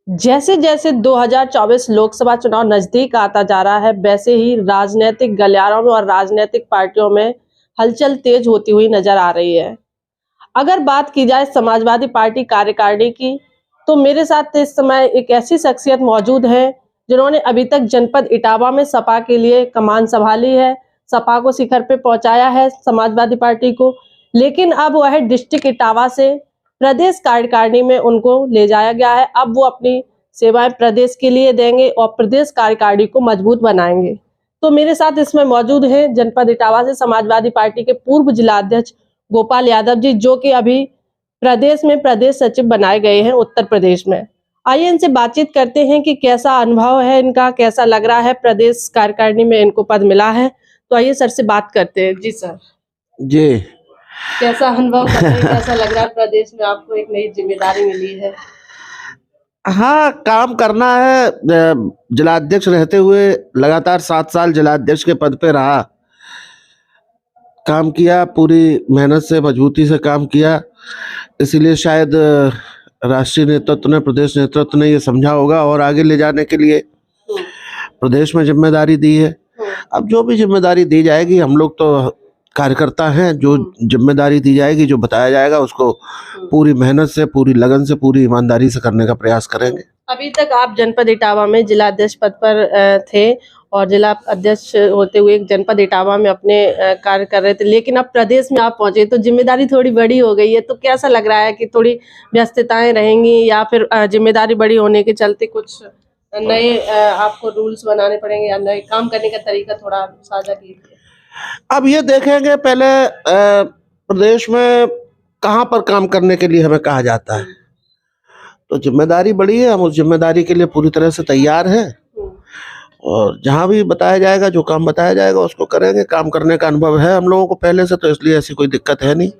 जैसे जैसे 2024 लोकसभा चुनाव नजदीक आता जा रहा है, वैसे ही राजनीतिक गलियारों में और राजनीतिक पार्टियों में हलचल तेज होती हुई नजर आ रही है। अगर बात की जाए समाजवादी पार्टी कार्यकारिणी की, तो मेरे साथ इस समय एक ऐसी शख्सियत मौजूद है जिन्होंने अभी तक जनपद इटावा में सपा के लिए कमान संभाली है, सपा को शिखर पे पहुंचाया है समाजवादी पार्टी को। लेकिन अब वह डिस्ट्रिक्ट इटावा से प्रदेश कार्यकारिणी में उनको ले जाया गया है। अब वो अपनी सेवाएं प्रदेश के लिए देंगे और प्रदेश कार्यकारिणी को मजबूत बनाएंगे। तो मेरे साथ इसमें मौजूद हैं जनपद इटावा से समाजवादी पार्टी के पूर्व जिला अध्यक्ष गोपाल यादव जी, जो कि अभी प्रदेश में प्रदेश सचिव बनाए गए हैं उत्तर प्रदेश में। आइए इनसे बातचीत करते हैं कि कैसा अनुभव है इनका, कैसा लग रहा है प्रदेश कार्यकारिणी में इनको पद मिला है। तो आइए सर से बात करते हैं। जी सर, जी कैसा अनुभव कर रहे हैं, कैसा लग रहा है प्रदेश में आपको एक नई जिम्मेदारी मिली है? हाँ, काम करना है। जिलाध्यक्ष रहते हुए लगातार 7 साल जिलाध्यक्ष के पद पे रहा, काम किया, पूरी मेहनत से मजबूती से काम किया। इसीलिए शायद राष्ट्रीय नेतृत्व ने, प्रदेश नेतृत्व ने ये समझा होगा और आगे ले जाने के लिए प्रदेश में जिम्मेदारी दी है। अब जो भी जिम्मेदारी दी जाएगी, हम लोग तो कार्यकर्ता हैं, जो जिम्मेदारी दी जाएगी, जो बताया जाएगा, उसको पूरी मेहनत से, पूरी लगन से, पूरी ईमानदारी से करने का प्रयास करेंगे। अभी तक आप जनपद इटावा में जिला अध्यक्ष पद पर थे और जिला अध्यक्ष होते हुए जनपद इटावा में अपने कार्य कर रहे थे, लेकिन अब प्रदेश में आप पहुंचे तो जिम्मेदारी थोड़ी बड़ी हो गई है। तो कैसा लग रहा है कि थोड़ी व्यस्तताएं रहेंगी या फिर जिम्मेदारी बड़ी होने के चलते कुछ नए आपको रूल्स बनाने पड़ेंगे या नए काम करने का तरीका थोड़ा साझा कीजिए? अब ये देखेंगे पहले प्रदेश में कहाँ पर काम करने के लिए हमें कहा जाता है, तो जिम्मेदारी बड़ी है, हम उस जिम्मेदारी के लिए पूरी तरह से तैयार हैं और जहाँ भी बताया जाएगा, जो काम बताया जाएगा उसको करेंगे। काम करने का अनुभव है हम लोगों को पहले से, तो इसलिए ऐसी कोई दिक्कत है नहीं।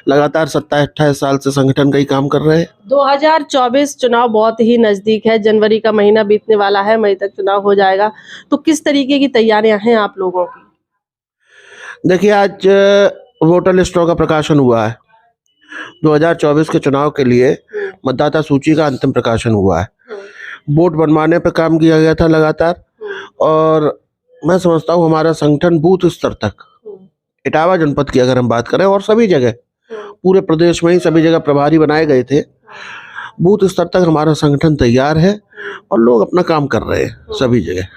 लगातार 27-28 साल से संगठन का ही काम कर रहे हैं। 2024 चुनाव बहुत ही नजदीक है, जनवरी का महीना बीतने वाला है, मई तक चुनाव हो जाएगा। तो किस तरीके की तैयारियां हैं आप लोगों की? देखिए, आज वोटर लिस्टों का प्रकाशन हुआ है। 2024 के चुनाव के लिए मतदाता सूची का अंतिम प्रकाशन हुआ है। वोट बनवाने पर काम किया गया था लगातार, और मैं समझता हूँ हमारा संगठन बूथ स्तर तक, इटावा जनपद की अगर हम बात करें और सभी जगह, पूरे प्रदेश में ही सभी जगह प्रभारी बनाए गए थे। बूथ स्तर तक हमारा संगठन तैयार है और लोग अपना काम कर रहे हैं सभी जगह।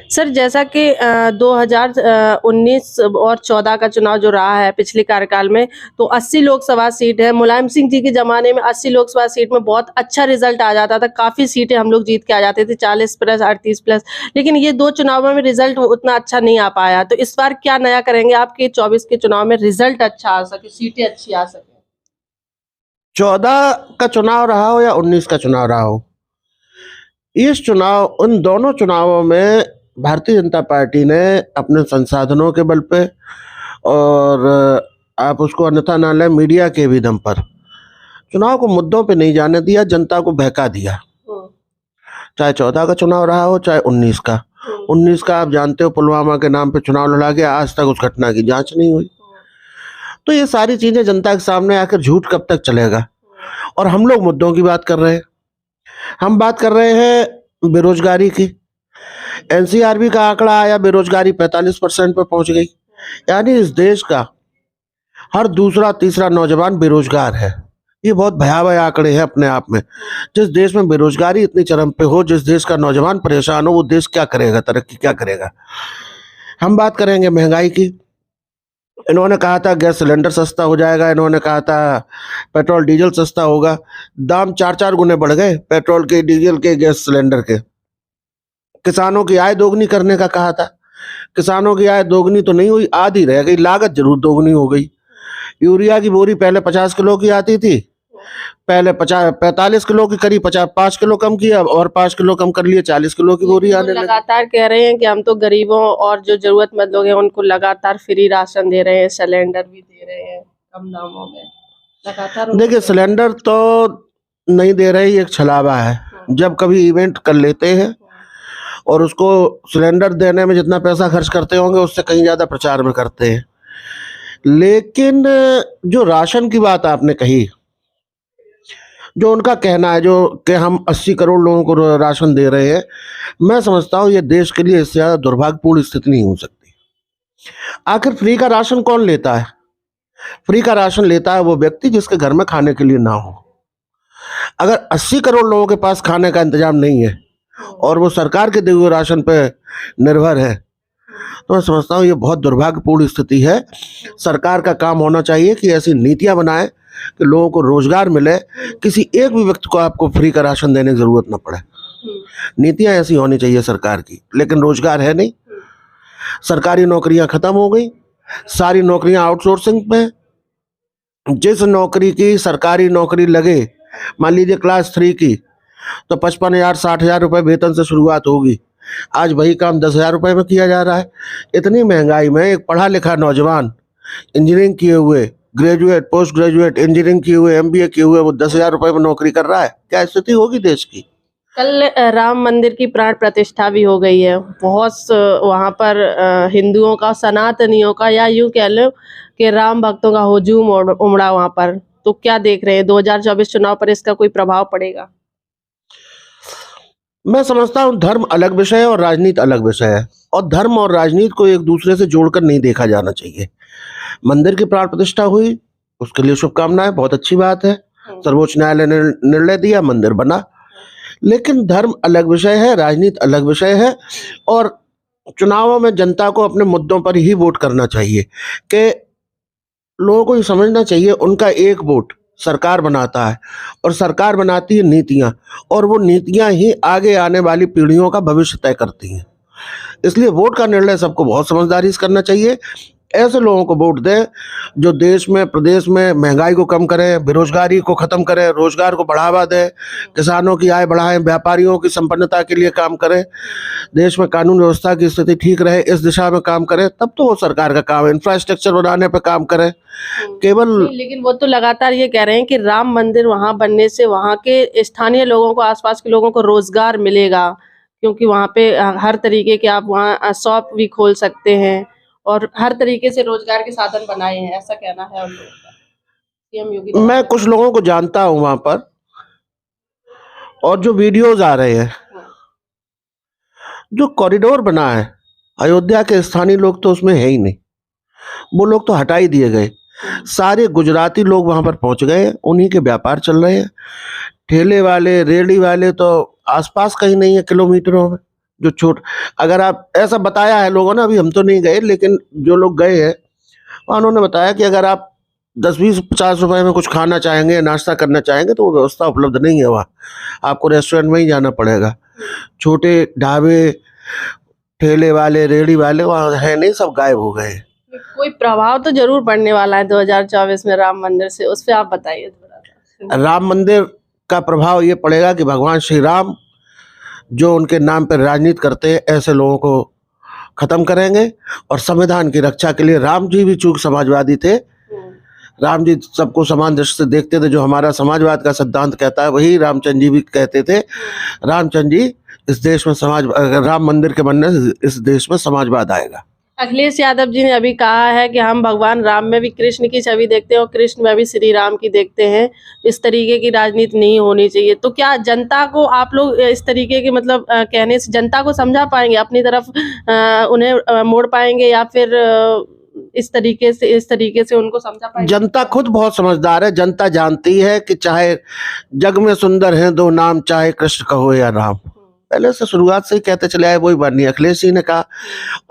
सर, जैसा कि 2019 और 14 का चुनाव जो रहा है पिछले कार्यकाल में, तो 80 लोकसभा सीट है। मुलायम सिंह जी के जमाने में 80 लोकसभा सीट में बहुत अच्छा रिजल्ट आ जाता था, काफी सीटें हम लोग जीत के आ जाते थे, 40 प्लस 38 प्लस। लेकिन ये 2 चुनावों में रिजल्ट उतना अच्छा नहीं आ पाया। तो इस बार क्या नया करेंगे आपके 24 के चुनाव में रिजल्ट अच्छा आ सके, सीटें अच्छी आ सके? 14 का चुनाव रहा हो या 19 का चुनाव रहा हो, इस चुनाव, उन दोनों चुनावों में भारतीय जनता पार्टी ने अपने संसाधनों के बल पे, और आप उसको अन्यथा ना लें, मीडिया के भी दम पर, चुनाव को मुद्दों पे नहीं जाने दिया, जनता को बहका दिया। चाहे 14 का चुनाव रहा हो, चाहे 19 का। 19 का आप जानते हो, पुलवामा के नाम पे चुनाव लड़ा गया, आज तक उस घटना की जांच नहीं हुई। तो ये सारी चीजें जनता के सामने आकर झूठ कब तक चलेगा? और हम लोग मुद्दों की बात कर रहे हैं। हम बात कर रहे हैं बेरोजगारी की। एनसीआरबी का आंकड़ा आया, बेरोजगारी 45% पर पहुंच गई। यानी इस देश का हर दूसरा तीसरा नौजवान बेरोजगार है। ये बहुत भयावह आंकड़े हैं अपने आप में। जिस देश में बेरोजगारी इतनी चरम पे हो, जिस देश का नौजवान परेशान हो, वो देश क्या करेगा, तरक्की क्या करेगा? हम बात करेंगे महंगाई की। इन्होंने कहा था गैस सिलेंडर सस्ता हो जाएगा, इन्होंने कहा था पेट्रोल डीजल सस्ता होगा। दाम 4-4 गुने बढ़ गए, पेट्रोल के, डीजल के, गैस सिलेंडर के। किसानों की आय दोगुनी करने का कहा था, किसानों की आय दोगुनी तो नहीं हुई, आधी रह गई, लागत जरूर दोगुनी हो गई। यूरिया की बोरी पहले 50 किलो की आती थी, पहले 45 किलो की करी, 5 किलो कम किया और 5 किलो कम कर लिए, 40 किलो की बोरी आने लगी। लगातार कह रहे हैं कि हम तो गरीबों और जो जरूरतमंद लोग हैं उनको लगातार फ्री राशन दे रहे हैं, सिलेंडर भी दे रहे हैं कम दामों में लगातार। देखिए, सिलेंडर तो नहीं दे रहे, एक छलावा है। जब कभी इवेंट कर लेते हैं और उसको सिलेंडर देने में जितना पैसा खर्च करते होंगे उससे कहीं ज्यादा प्रचार में करते हैं। लेकिन जो राशन की बात आपने कही, जो उनका कहना है जो कि हम 80 करोड़ लोगों को राशन दे रहे हैं, मैं समझता हूँ ये देश के लिए इससे ज़्यादा दुर्भाग्यपूर्ण स्थिति नहीं हो सकती। आखिर फ्री का राशन कौन लेता है? फ्री का राशन लेता है वो व्यक्ति जिसके घर में खाने के लिए ना हो। अगर 80 करोड़ लोगों के पास खाने का इंतजाम नहीं है और वो सरकार के दिए हुए राशन पे निर्भर है, तो मैं समझता हूँ ये बहुत दुर्भाग्यपूर्ण स्थिति है। सरकार का काम होना चाहिए कि ऐसी नीतियां बनाए कि लोगों को रोजगार मिले, किसी एक भी व्यक्ति को आपको फ्री का राशन देने की जरूरत ना पड़े। नीतियां ऐसी होनी चाहिए सरकार की, लेकिन रोजगार है नहीं। सरकारी नौकरियां खत्म हो गई, सारी नौकरियां आउटसोर्सिंग पे। जिस नौकरी की सरकारी नौकरी लगे, मान लीजिए क्लास 3 की, तो 55,000 60,000 रुपये वेतन से शुरुआत होगी। आज वही काम 10,000 रुपये में किया जा रहा है। इतनी महंगाई में एक पढ़ा लिखा नौजवान इंजीनियरिंग किए हुए, ग्रेजुएट, पोस्ट ग्रेजुएट, इंजीनियरिंग किए हुए, MBA किए हुए, वो 10,000 रुपये में नौकरी कर रहा है। क्या स्थिति होगी देश की? कल राम मंदिर की प्राण प्रतिष्ठा भी हो गई है। बहुत वहाँ पर हिंदुओं का, सनातनियों का, या यूँ कह लो कि राम भक्तों का हुजूम उमड़ा वहाँ पर। तो क्या देख रहे हैं 2024 चुनाव पर इसका कोई प्रभाव पड़ेगा? मैं समझता हूँ धर्म अलग विषय है और राजनीति अलग विषय है, और धर्म और राजनीति को एक दूसरे से जोड़कर नहीं देखा जाना चाहिए। मंदिर की प्राण प्रतिष्ठा हुई, उसके लिए शुभकामनाएं, बहुत अच्छी बात है। सर्वोच्च न्यायालय ने निर्णय दिया, मंदिर बना। लेकिन धर्म अलग विषय है, राजनीति अलग विषय है, और चुनावों में जनता को अपने मुद्दों पर ही वोट करना चाहिए। कि लोगों को ये समझना चाहिए उनका एक वोट सरकार बनाता है, और सरकार बनाती है नीतियां, और वो नीतियां ही आगे आने वाली पीढ़ियों का भविष्य तय करती हैं। इसलिए वोट का निर्णय सबको बहुत समझदारी से करना चाहिए। ऐसे लोगों को वोट दें जो देश में, प्रदेश में महंगाई को कम करें, बेरोजगारी को खत्म करें, रोजगार को बढ़ावा दें, किसानों की आय बढ़ाएं, व्यापारियों की संपन्नता के लिए काम करें, देश में कानून व्यवस्था की स्थिति ठीक रहे, इस दिशा में काम करें। तब तो वो सरकार का काम है। इंफ्रास्ट्रक्चर बनाने पर काम करें। केवल लेकिन वो तो लगातार ये कह रहे हैं कि राम मंदिर वहां बनने से वहां के स्थानीय लोगों को, आसपास के लोगों को रोजगार मिलेगा, क्योंकि वहां पे हर तरीके के आप वहां शॉप भी खोल सकते हैं और हर तरीके से रोजगार के साधन बनाए हैं, ऐसा कहना है उन लोगों का। सीएम योगी मैं कुछ लोगों को जानता हूं वहां पर, और जो वीडियोज आ रहे हैं, जो कॉरिडोर बना है, अयोध्या के स्थानीय लोग तो उसमें है ही नहीं, वो लोग तो हटा ही दिए गए। सारे गुजराती लोग वहां पर पहुंच गए, उन्हीं के व्यापार चल रहे हैं। ठेले वाले, रेहड़ी वाले तो आसपास कहीं नहीं है, किलोमीटरों में। जो छोट, अगर आप, ऐसा बताया है लोगों ने, अभी हम तो नहीं गए, लेकिन जो लोग गए हैं उन्होंने बताया कि अगर आप 10 20 50 रुपए में कुछ खाना चाहेंगे, नाश्ता करना चाहेंगे, तो वो व्यवस्था उपलब्ध नहीं है वहाँ। आपको रेस्टोरेंट में ही जाना पड़ेगा। छोटे ढाबे, ठेले वाले, रेहड़ी वाले वहाँ है नहीं, सब गायब हो गए। कोई प्रभाव तो जरूर पड़ने वाला है 2024 में राम मंदिर से, उस पर आप बताइए थोड़ा सा। राम मंदिर का प्रभाव ये पड़ेगा कि भगवान श्री राम जो उनके नाम पर राजनीति करते हैं, ऐसे लोगों को खत्म करेंगे, और संविधान की रक्षा के लिए राम जी भी चूंकि समाजवादी थे, राम जी सबको समान दृष्टि से देखते थे, जो हमारा समाजवाद का सिद्धांत कहता है वही रामचंद्र जी भी कहते थे। रामचंद्र जी, इस देश में राम मंदिर के बनने से इस देश में समाजवाद आएगा। अखिलेश यादव जी ने अभी कहा है कि हम भगवान राम में भी कृष्ण की छवि देखते हैं और कृष्ण में भी श्री राम की देखते हैं। इस तरीके की राजनीति नहीं होनी चाहिए। तो क्या जनता को आप लोग इस तरीके के मतलब कहने से जनता को समझा पाएंगे, अपनी तरफ उन्हें मोड़ पाएंगे, या फिर इस तरीके से उनको समझा पाएंगे? जनता खुद बहुत समझदार है। जनता जानती है कि चाहे जग में सुंदर है दो नाम, चाहे कृष्ण कहो या राम। पहले से शुरुआत से ही कहते चले आए, वही बात नहीं अखिलेश जी ने कहा।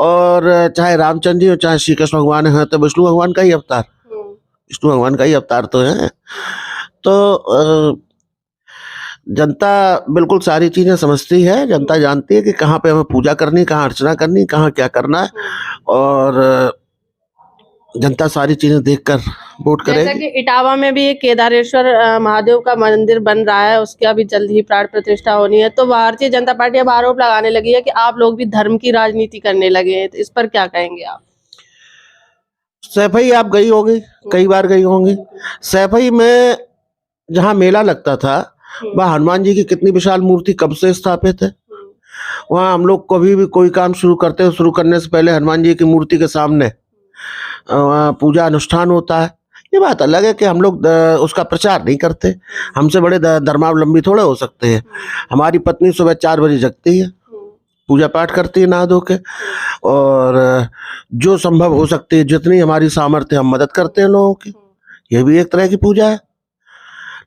और चाहे रामचंद्र जी हो, चाहे श्री कृष्ण भगवान है, तो विष्णु भगवान का ही अवतार, विष्णु भगवान का ही अवतार तो है। तो जनता बिल्कुल सारी चीजें समझती है। जनता जानती है कि कहाँ पे हमें पूजा करनी, कहाँ अर्चना करनी, कहाँ क्या करना है, और जनता सारी चीजें देखकर वोट करेगी। जैसा कि इटावा में भी एक केदारेश्वर महादेव का मंदिर बन रहा है, उसकी अभी जल्द ही प्राण प्रतिष्ठा होनी है। तो भारतीय जनता पार्टी अब आरोप लगाने लगी है कि आप लोग भी धर्म की राजनीति करने लगे हैं। तो इस पर क्या कहेंगे आप? सैफई आप गई होगी, कई बार गई होंगी। सैफई में जहाँ मेला लगता था, वहाँ हनुमान जी की कितनी विशाल मूर्ति कब से स्थापित है। वहाँ हम लोग कभी भी कोई काम शुरू करते हैं, शुरू करने से पहले हनुमान जी की मूर्ति के सामने वहाँ पूजा अनुष्ठान होता है। ये बात अलग है कि हम लोग उसका प्रचार नहीं करते। हमसे बड़े धर्मावलंबी थोड़े हो सकते हैं। हमारी पत्नी सुबह 4 बजे जगती है, पूजा पाठ करती है नहा धो के, और जो संभव हो सकती है, जितनी हमारी सामर्थ्य हम मदद करते हैं लोगों की। ये भी एक तरह की पूजा है,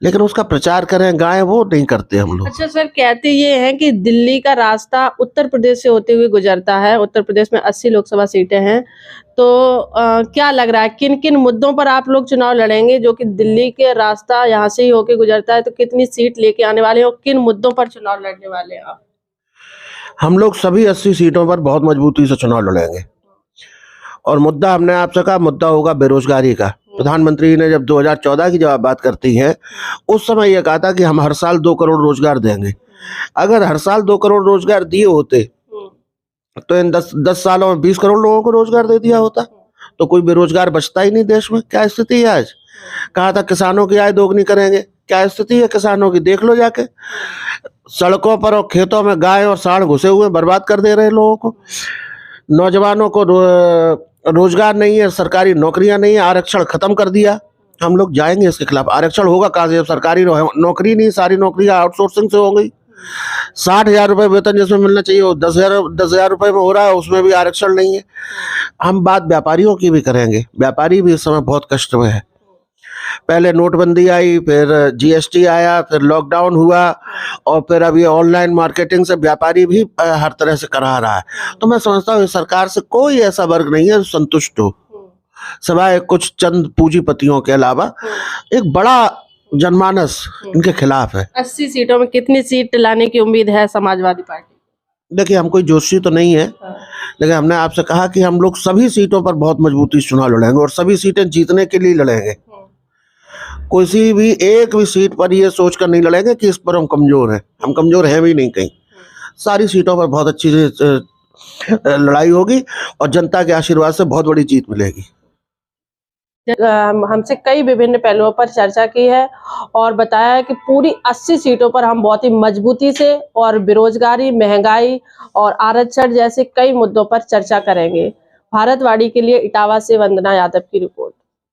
लेकिन उसका प्रचार करें गाएं वो नहीं करते हम लोग। अच्छा सर, कहते ये हैं कि दिल्ली का रास्ता उत्तर प्रदेश से होते हुए गुजरता है। उत्तर प्रदेश में 80 लोकसभा सीटें हैं, तो क्या लग रहा है किन किन मुद्दों पर आप लोग चुनाव लड़ेंगे? जो कि दिल्ली के रास्ता यहाँ से ही होके गुजरता है, तो कितनी सीट लेके आने वाले हैं और किन मुद्दों पर चुनाव लड़ने वाले हैं आप? हम लोग सभी 80 सीटों पर बहुत मजबूती से चुनाव लड़ेंगे, और मुद्दा हमने आपसे कहा, मुद्दा होगा बेरोजगारी का। प्रधानमंत्री ने जब 2014 की जब आप बात करती है, उस समय यह कहा था कि हम हर साल 2 करोड़ रोजगार देंगे। अगर हर साल 2 करोड़ रोजगार दिए होते तो इन 10 सालों में 20 करोड़ लोगों को रोजगार दे दिया होता, तो कोई बेरोजगार बचता ही नहीं देश में। क्या स्थिति है आज? कहा था किसानों की आय दोगुनी करेंगे, क्या स्थिति है किसानों की? देख लो जाके, सड़कों पर और खेतों में गाय और सांड घुसे हुए बर्बाद कर दे रहे लोगों को। नौजवानों को रोजगार नहीं है, सरकारी नौकरियां नहीं है, आरक्षण खत्म कर दिया। हम लोग जाएंगे इसके खिलाफ। आरक्षण होगा कहाँ से? सरकारी नौकरी नहीं, सारी नौकरियां आउटसोर्सिंग से हो गई। 60,000 रुपये वेतन जिसमें मिलना चाहिए वो 10,000 रुपये में हो रहा है, उसमें भी आरक्षण नहीं है। हम बात व्यापारियों की भी करेंगे। व्यापारी भी इस समय बहुत कष्ट में है। पहले नोटबंदी आई, फिर जीएसटी आया, फिर लॉकडाउन हुआ, और फिर अब ये ऑनलाइन मार्केटिंग से व्यापारी भी हर तरह से करा रहा है। तो मैं समझता हूँ सरकार से कोई ऐसा वर्ग नहीं है जो संतुष्ट हो, सिवाय कुछ चंद पूंजीपतियों के अलावा। एक बड़ा जनमानस इनके खिलाफ है। 80 सीटों में कितनी सीट लाने की उम्मीद है समाजवादी पार्टी? देखिए, हम कोई जोशी तो नहीं है, लेकिन हमने आपसे कहा कि हम लोग सभी सीटों पर बहुत मजबूती से चुनाव लड़ेंगे, और सभी सीटें जीतने के लिए लड़ेंगे। किसी भी एक भी सीट पर ये सोचकर नहीं लड़ेंगे कि इस पर हम कमजोर हैं। हम कमजोर हैं भी नहीं कहीं। सारी सीटों पर बहुत अच्छी लड़ाई होगी, और जनता के आशीर्वाद से बहुत बड़ी जीत मिलेगी। हमसे कई विभिन्न पहलुओं पर चर्चा की है और बताया है कि पूरी 80 सीटों पर हम बहुत ही मजबूती से और बेरोजगारी, महंगाई और आरक्षण जैसे कई मुद्दों पर चर्चा करेंगे। भारतवाणी के लिए इटावा से वंदना यादव की रिपोर्ट।